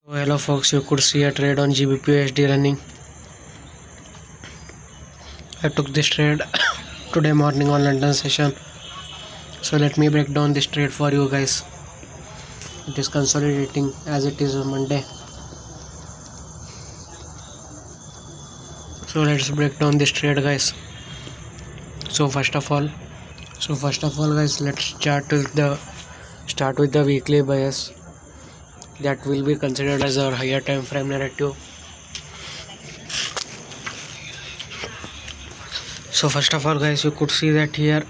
Hello folks, you could see a trade on GBP/USD running. I took this trade today morning on London session. So let me break down this trade for you guys. It is consolidating as it is on Monday. So let's break down this trade, guys. So first of all guys, let's start with the weekly bias that will be considered as our higher time frame narrative. So first of all guys, you could see that here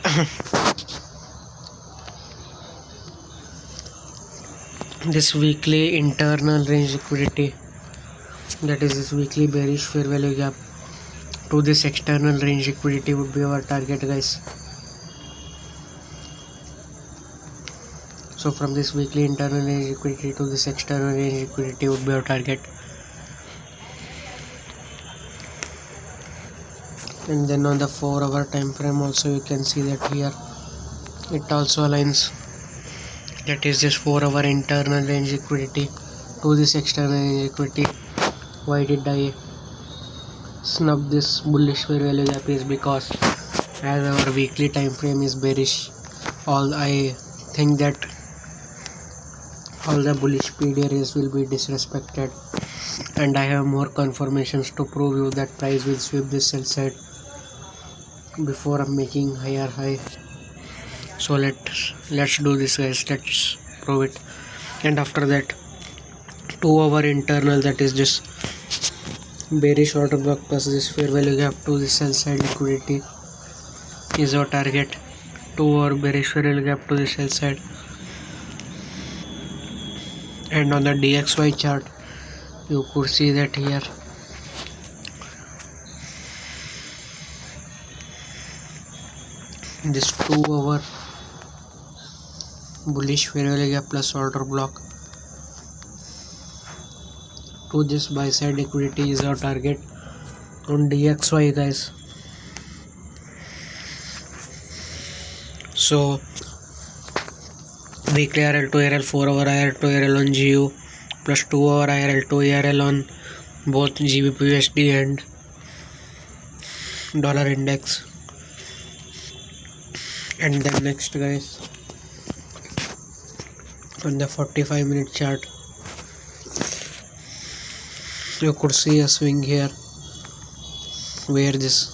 this weekly internal range liquidity, that is this weekly bearish fair value gap to this external range liquidity would be our target, guys. So from this weekly internal range liquidity to this external range liquidity would be our target. And then on the 4-hour time frame also you can see that here it also aligns, that is this 4-hour internal range liquidity to this external range liquidity. Why did I snub this bullish fair value gap is because as our weekly time frame is bearish, I think that all the bullish PD areas will be disrespected, and I have more confirmations to prove you that price will sweep this sell side before I'm making higher high. So let's do this, guys. Let's prove it. And after that 2-hour internal, that is this bearish order block plus this fair value gap to the sell side liquidity is our target. 2-hour bearish fair value gap to the sell side. And on the DXY chart you could see that here this 2-hour bullish fair value gap plus order block to this buy side liquidity is our target on DXY, guys. So weekly IRL-to-ERL, 4-hour IRL-to-ERL on GU plus 2-hour IRL-to-ERL on both GBP/USD and dollar index. And then next, guys, on the 45-minute chart you could see a swing here where this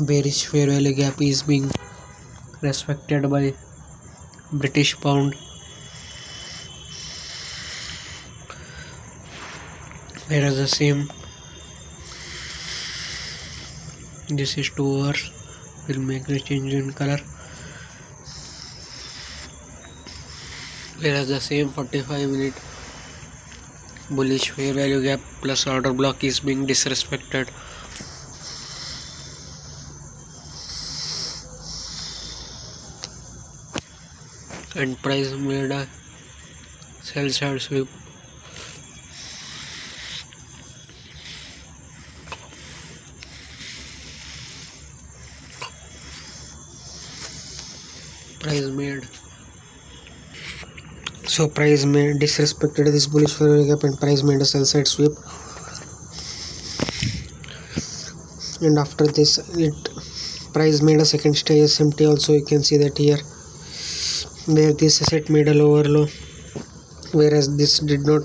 bearish fair value gap is being respected by British pound, whereas the same, this is 2 hours, will make the change in color, whereas the same 45-minute bullish fair value gap plus order block is being disrespected. And price made a sell side sweep. Price made disrespected this bullish fair value gap and price made a sell side sweep. And after this price made a second stage SMT also, you can see that here, where this asset made a lower low, whereas this did not.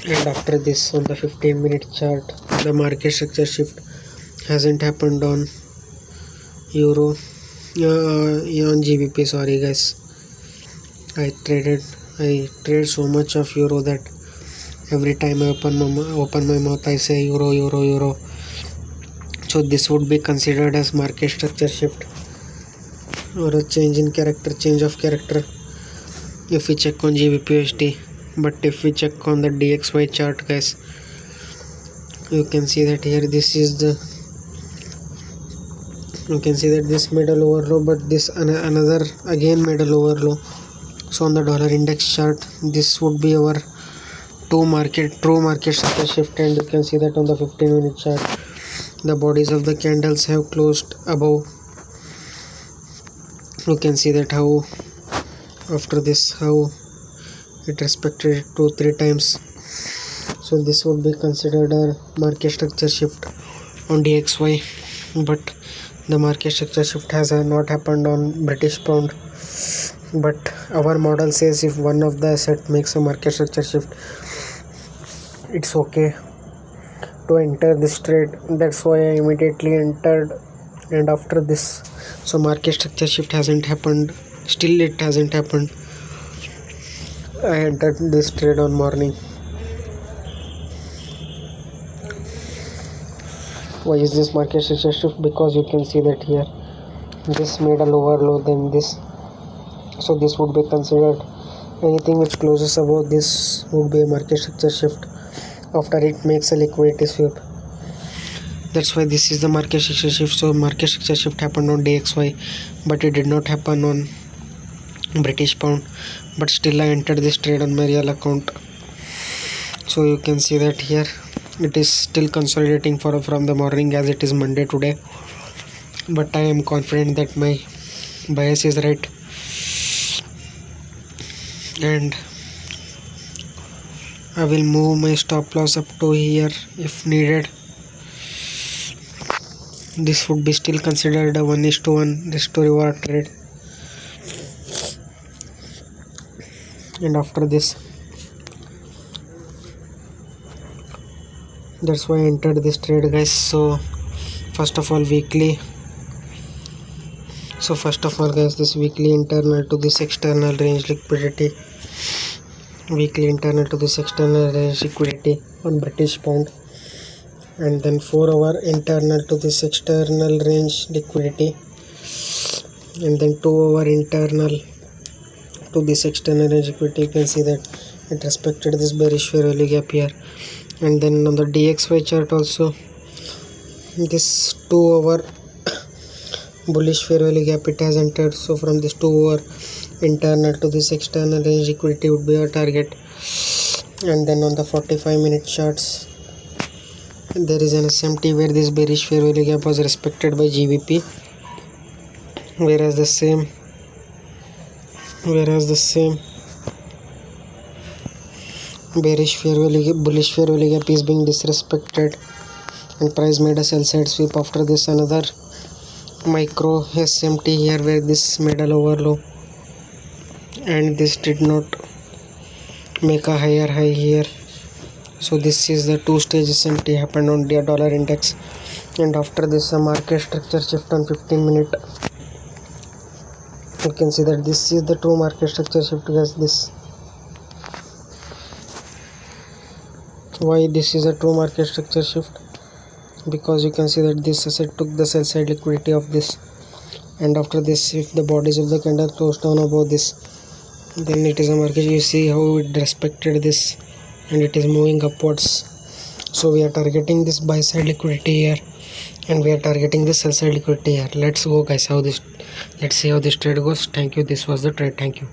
And after this, on the 15-minute chart, the market structure shift hasn't happened on euro, on GBP. Sorry guys, I trade so much of euro that every time I open my mouth I say euro. So this would be considered as market structure shift or a change of character if we check on GBP/USD. But if we check on the DXY chart, guys, you can see that here you can see that this made a lower low, but this another again made a lower low. So on the dollar index chart, this would be our true market structure shift, and you can see that on the 15-minute chart the bodies of the candles have closed above. You can see that how after this how it respected it 2-3 times. So this would be considered a market structure shift on DXY, but the market structure shift has not happened on British pound. But our model says if one of the asset makes a market structure shift, it's okay to enter this trade. That's why I immediately entered. And after this, so market structure shift hasn't happened, still it hasn't happened. I entered this trade on morning. Why is this market structure shift? Because you can see that here this made a lower low than this, so this would be considered, anything which closes above this would be a market structure shift after it makes a liquidity sweep. That's why this is the market structure shift. So market structure shift happened on DXY, but it did not happen on British pound. But still I entered this trade on my real account. So you can see that here it is still consolidating from the morning, as it is Monday today. But I am confident that my bias is right, and I will move my stop loss up to here if needed. This would be still considered a 1:1 risk to reward trade. And after this, that's why I entered this trade, guys. So first of all guys, this weekly internal to this external range liquidity, on British pound, and then 4 hour internal to this external range liquidity, and then 2 hour internal to this external range liquidity. You can see that it respected this bearish fair value gap here. And then on the DXY chart also, this 2 hour bullish fair value gap it has entered. So from this 2 hour internal to this external range liquidity would be our target. And then on the 45-minute charts, there is an SMT where this bearish fair value gap was respected by GBP, whereas the same bullish fair value gap is being disrespected, and price made a sell side sweep. After this, another micro SMT here where this made a lower low, and this did not make a higher high here. So this is the 2-stage SMT happened on the dollar index. And after this, a market structure shift on 15-minute. You can see that this is the true market structure shift, guys. Why this is a true market structure shift? Because you can see that this asset took the sell side liquidity of this, and after this, if the bodies of the candle close down above this, then it is a market. You see how it respected this and it is moving upwards. So we are targeting this buy side liquidity here, and we are targeting this sell side liquidity here. Let's go, guys. Let's see how this trade goes. Thank you. This was the trade. Thank you.